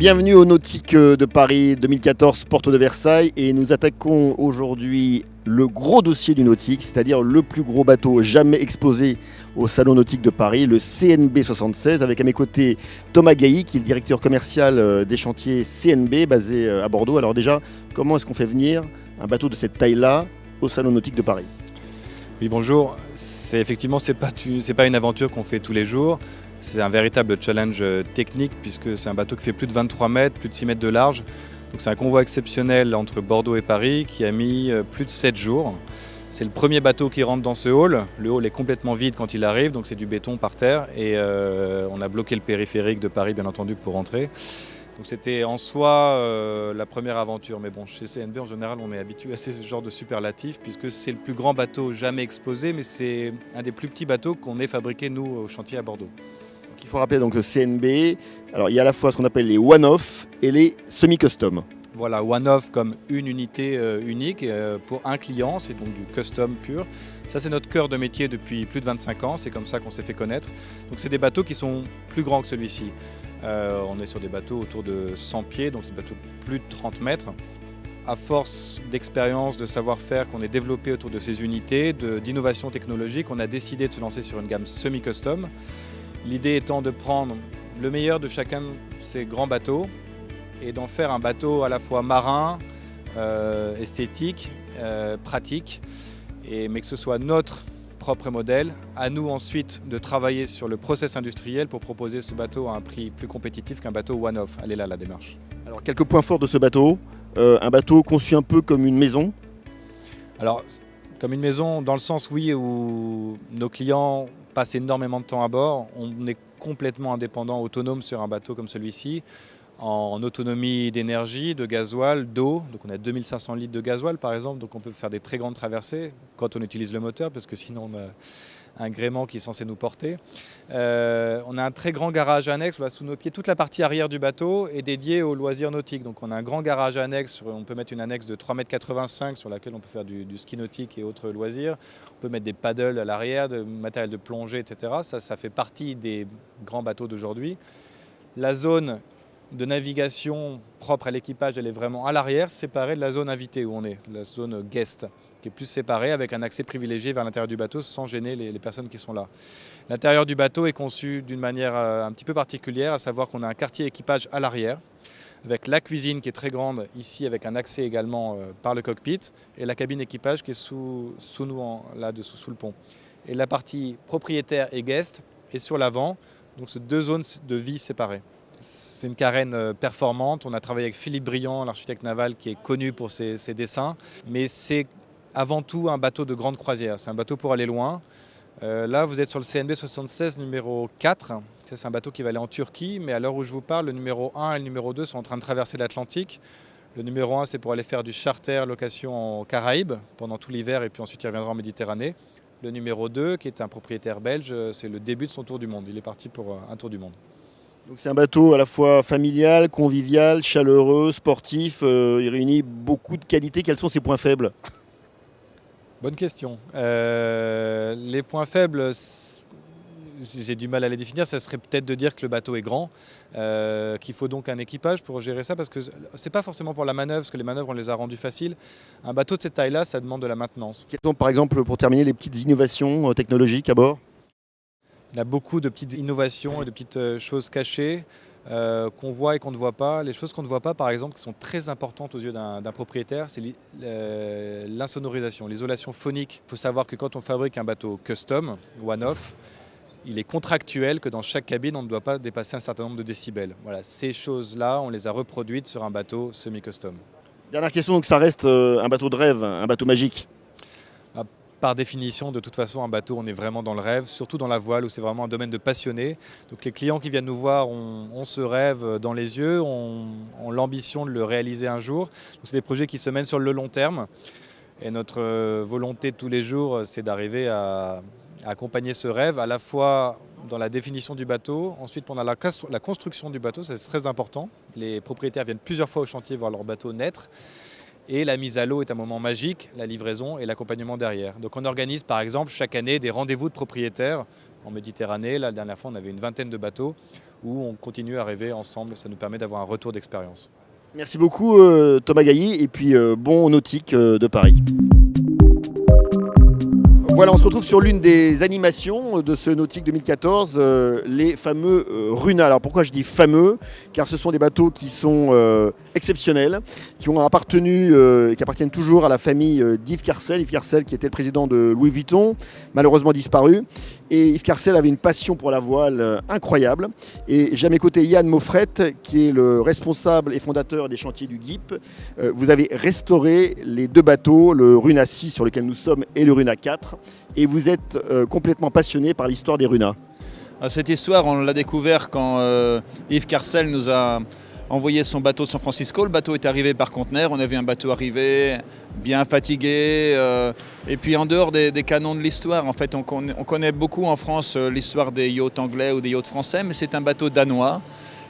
Bienvenue au Nautique de Paris 2014, porte de Versailles, et nous attaquons aujourd'hui le gros dossier du nautique, c'est-à-dire le plus gros bateau jamais exposé au Salon Nautique de Paris, le CNB 76, avec à mes côtés Thomas Gailly, qui est le directeur commercial des chantiers CNB basé à Bordeaux. Alors déjà, comment est-ce qu'on fait venir un bateau de cette taille-là au Salon Nautique de Paris ? Oui, bonjour. C'est pas une aventure qu'on fait tous les jours. C'est un véritable challenge technique puisque c'est un bateau qui fait plus de 23 mètres, plus de 6 mètres de large. Donc c'est un convoi exceptionnel entre Bordeaux et Paris qui a mis plus de 7 jours. C'est le premier bateau qui rentre dans ce hall. Le hall est complètement vide quand il arrive, donc c'est du béton par terre. Et on a bloqué le périphérique de Paris, bien entendu, pour rentrer. Donc c'était en soi la première aventure. Mais bon, chez CNB, en général, on est habitué à ce genre de superlatif puisque c'est le plus grand bateau jamais exposé, mais c'est un des plus petits bateaux qu'on ait fabriqué, nous, au chantier à Bordeaux. Il faut rappeler donc CNB, alors il y a à la fois ce qu'on appelle les one-off et les semi-custom. Voilà, one-off comme une unité unique pour un client, c'est donc du custom pur. Ça, c'est notre cœur de métier depuis plus de 25 ans, c'est comme ça qu'on s'est fait connaître. Donc c'est des bateaux qui sont plus grands que celui-ci. On est sur des bateaux autour de 100 pieds, donc des bateaux de plus de 30 mètres. À force d'expérience, de savoir-faire qu'on est développé autour de ces unités, d'innovation technologique, on a décidé de se lancer sur une gamme semi-custom. L'idée étant de prendre le meilleur de chacun de ces grands bateaux et d'en faire un bateau à la fois marin, esthétique, pratique, mais que ce soit notre propre modèle. À nous ensuite de travailler sur le process industriel pour proposer ce bateau à un prix plus compétitif qu'un bateau one-off. Elle est là la démarche. Alors quelques points forts de ce bateau. Un bateau conçu un peu comme une maison. Alors comme une maison dans le sens oui où nos clients passe énormément de temps à bord. On est complètement indépendant, autonome sur un bateau comme celui-ci, en autonomie d'énergie, de gasoil, d'eau. Donc on a 2500 litres de gasoil par exemple, donc on peut faire des très grandes traversées quand on utilise le moteur, parce que sinon on a un gréement qui est censé nous porter. On a un très grand garage annexe, voilà, sous nos pieds. Toute la partie arrière du bateau est dédiée aux loisirs nautiques. Donc on a un grand garage annexe, on peut mettre une annexe de 3,85 m sur laquelle on peut faire du ski nautique et autres loisirs. On peut mettre des paddles à l'arrière, du matériel de plongée, etc. Ça fait partie des grands bateaux d'aujourd'hui. La zone de navigation propre à l'équipage, elle est vraiment à l'arrière, séparée de la zone invitée où on est, la zone guest, qui est plus séparée avec un accès privilégié vers l'intérieur du bateau sans gêner les personnes qui sont là. L'intérieur du bateau est conçu d'une manière un petit peu particulière, à savoir qu'on a un quartier équipage à l'arrière, avec la cuisine qui est très grande ici, avec un accès également par le cockpit, et la cabine équipage qui est sous nous, là-dessous, sous le pont. Et la partie propriétaire et guest est sur l'avant, donc c'est deux zones de vie séparées. C'est une carène performante. On a travaillé avec Philippe Briand, l'architecte naval, qui est connu pour ses dessins. Mais c'est avant tout un bateau de grande croisière. C'est un bateau pour aller loin. Là, vous êtes sur le CNB 76 numéro 4. C'est un bateau qui va aller en Turquie. Mais à l'heure où je vous parle, le numéro 1 et le numéro 2 sont en train de traverser l'Atlantique. Le numéro 1, c'est pour aller faire du charter location en Caraïbes pendant tout l'hiver. Et puis ensuite, il reviendra en Méditerranée. Le numéro 2, qui est un propriétaire belge, c'est le début de son tour du monde. Il est parti pour un tour du monde. Donc c'est un bateau à la fois familial, convivial, chaleureux, sportif. Il réunit beaucoup de qualités. Quels sont ses points faibles ? Bonne question. Les points faibles, j'ai du mal à les définir. Ça serait peut-être de dire que le bateau est grand, qu'il faut donc un équipage pour gérer ça, parce que c'est pas forcément pour la manœuvre, parce que les manœuvres on les a rendues faciles. Un bateau de cette taille-là, ça demande de la maintenance. Quelles sont par exemple, pour terminer, les petites innovations technologiques à bord ? Il y a beaucoup de petites innovations et de petites choses cachées qu'on voit et qu'on ne voit pas. Les choses qu'on ne voit pas, par exemple, qui sont très importantes aux yeux d'un propriétaire, c'est l'insonorisation, l'isolation phonique. Il faut savoir que quand on fabrique un bateau custom, one-off, il est contractuel que dans chaque cabine, on ne doit pas dépasser un certain nombre de décibels. Voilà, ces choses-là, on les a reproduites sur un bateau semi-custom. Dernière question, donc ça reste un bateau de rêve, un bateau magique. par définition, de toute façon, un bateau, on est vraiment dans le rêve, surtout dans la voile où c'est vraiment un domaine de passionnés. Donc les clients qui viennent nous voir ont ce rêve dans les yeux, ont l'ambition de le réaliser un jour. Donc c'est des projets qui se mènent sur le long terme. Et notre volonté de tous les jours, c'est d'arriver à accompagner ce rêve, à la fois dans la définition du bateau, ensuite pendant la construction du bateau, c'est très important. Les propriétaires viennent plusieurs fois au chantier voir leur bateau naître. Et la mise à l'eau est un moment magique, la livraison et l'accompagnement derrière. Donc on organise par exemple chaque année des rendez-vous de propriétaires en Méditerranée. La dernière fois, on avait une vingtaine de bateaux où on continue à rêver ensemble. Ça nous permet d'avoir un retour d'expérience. Merci beaucoup Thomas Gailly et puis bon nautique de Paris. Voilà, on se retrouve sur l'une des animations de ce Nautique 2014, les fameux Runa. Alors pourquoi je dis fameux? Car ce sont des bateaux qui sont exceptionnels, qui ont appartenu et qui appartiennent toujours à la famille d'Yves Carcel. Yves Carcel qui était le président de Louis Vuitton, malheureusement disparu. Et Yves Carcel avait une passion pour la voile incroyable. Et j'ai à mes côtés Yann Maufrette, qui est le responsable et fondateur des chantiers du GIP. Vous avez restauré les deux bateaux, le Runa 6 sur lequel nous sommes et le Runa 4. Et vous êtes complètement passionné par l'histoire des Runa. Cette histoire, on l'a découvert quand Yves Carcel nous a envoyé son bateau de San Francisco. Le bateau est arrivé par conteneur. On a vu un bateau arriver bien fatigué. Et puis en dehors des canons de l'histoire, en fait, on connaît beaucoup en France l'histoire des yachts anglais ou des yachts français, mais c'est un bateau danois.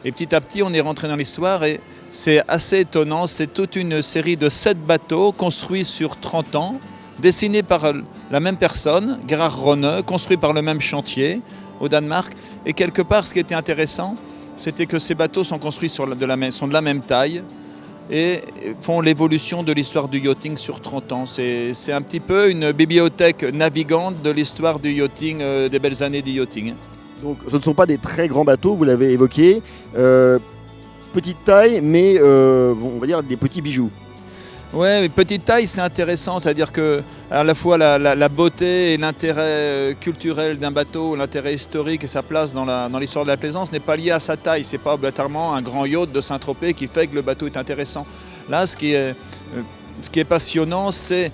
Et petit à petit, on est rentré dans l'histoire et c'est assez étonnant. C'est toute une série de 7 bateaux construits sur 30 ans, dessinés par la même personne, Gerhard Rønne, construit par le même chantier au Danemark. Et quelque part, ce qui était intéressant, c'était que ces bateaux sont construits sont de la même taille et font l'évolution de l'histoire du yachting sur 30 ans. C'est un petit peu une bibliothèque navigante de l'histoire du yachting, des belles années du yachting. Donc ce ne sont pas des très grands bateaux, vous l'avez évoqué. Petite taille, mais on va dire des petits bijoux. Oui, mais petite taille, c'est intéressant, c'est-à-dire que à la fois la beauté et l'intérêt culturel d'un bateau, l'intérêt historique et sa place dans l'histoire de la plaisance n'est pas lié à sa taille. C'est pas obligatoirement un grand yacht de Saint-Tropez qui fait que le bateau est intéressant. Là, ce qui est passionnant, c'est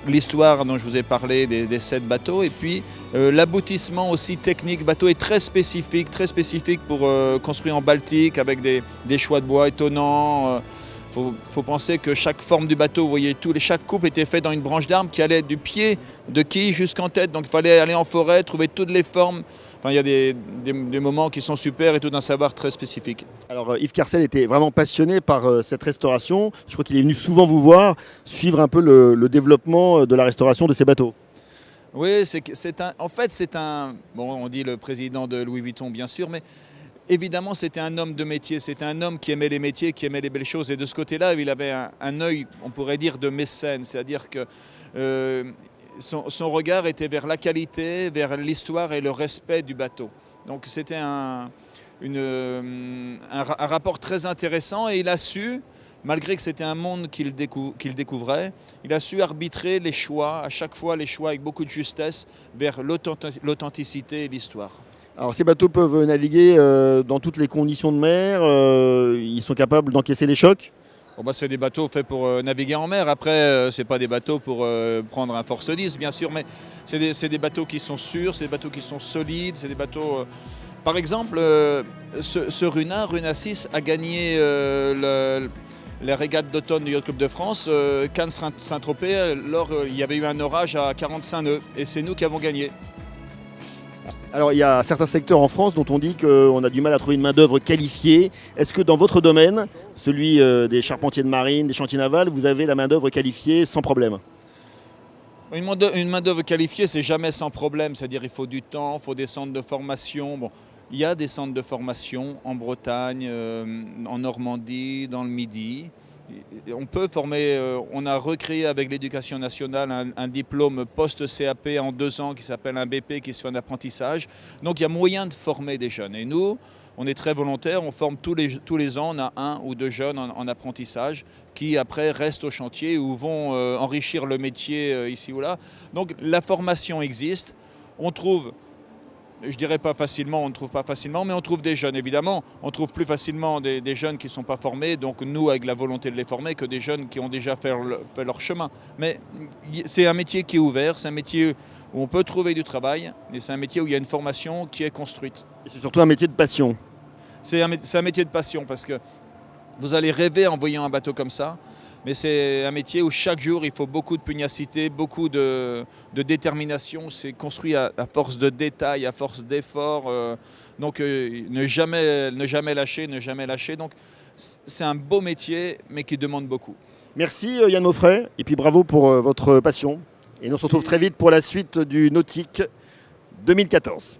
l'histoire dont je vous ai parlé des 7 bateaux et puis l'aboutissement aussi technique. Le bateau est très spécifique pour construire en Baltique avec des choix de bois étonnants. Faut penser que chaque forme du bateau, vous voyez, chaque coupe était faite dans une branche d'arbre qui allait du pied de quille jusqu'en tête. Donc il fallait aller en forêt, trouver toutes les formes. Enfin, il y a des moments qui sont super et tout d'un savoir très spécifique. Alors Yves Carcel était vraiment passionné par cette restauration. Je crois qu'il est venu souvent vous voir, suivre un peu le développement de la restauration de ces bateaux. Oui, en fait c'est un... Bon, on dit le président de Louis Vuitton bien sûr, mais... Évidemment, c'était un homme de métier, c'était un homme qui aimait les métiers, qui aimait les belles choses. Et de ce côté-là, il avait un œil, on pourrait dire, de mécène. C'est-à-dire que son regard était vers la qualité, vers l'histoire et le respect du bateau. Donc c'était un rapport très intéressant et il a su, malgré que c'était un monde qu'il découvrait, il a su arbitrer les choix, à chaque fois les choix avec beaucoup de justesse, vers l'authenticité et l'histoire. Alors ces bateaux peuvent naviguer dans toutes les conditions de mer, ils sont capables d'encaisser les chocs? Bon, c'est des bateaux faits pour naviguer en mer. Après, ce n'est pas des bateaux pour prendre un Force 10, bien sûr, mais c'est des bateaux qui sont sûrs, c'est des bateaux qui sont solides, c'est des bateaux... Par exemple, ce Runa 6 a gagné la régate d'automne du Yacht Club de France, Cannes-Saint-Tropez, alors il y avait eu un orage à 45 nœuds, et c'est nous qui avons gagné. Alors il y a certains secteurs en France dont on dit qu'on a du mal à trouver une main-d'œuvre qualifiée. Est-ce que dans votre domaine, celui des charpentiers de marine, des chantiers navals, vous avez la main-d'œuvre qualifiée sans problème? Une main-d'œuvre qualifiée, c'est jamais sans problème. C'est-à-dire qu'il faut du temps, il faut des centres de formation. Bon, il y a des centres de formation en Bretagne, en Normandie, dans le Midi. On peut former, on a recréé avec l'Éducation nationale un diplôme post-CAP en 2 ans qui s'appelle un BP qui se fait en apprentissage. Donc il y a moyen de former des jeunes. Et nous, on est très volontaires, on forme tous les ans, on a 1 ou 2 jeunes en apprentissage qui après restent au chantier ou vont enrichir le métier ici ou là. Donc la formation existe, on trouve je dirais pas facilement, on ne trouve pas facilement, mais on trouve des jeunes, évidemment. On trouve plus facilement des jeunes qui ne sont pas formés, donc nous, avec la volonté de les former, que des jeunes qui ont déjà fait leur chemin. Mais c'est un métier qui est ouvert, c'est un métier où on peut trouver du travail, et c'est un métier où il y a une formation qui est construite. Et c'est surtout un métier de passion. C'est un métier de passion, parce que vous allez rêver en voyant un bateau comme ça, mais c'est un métier où chaque jour il faut beaucoup de pugnacité, beaucoup de détermination. C'est construit à force de détails, à force d'efforts. Donc ne jamais lâcher, ne jamais lâcher. Donc c'est un beau métier, mais qui demande beaucoup. Merci Yann Maufray, et puis bravo pour votre passion. Et nous on se retrouve très vite pour la suite du Nautique 2014.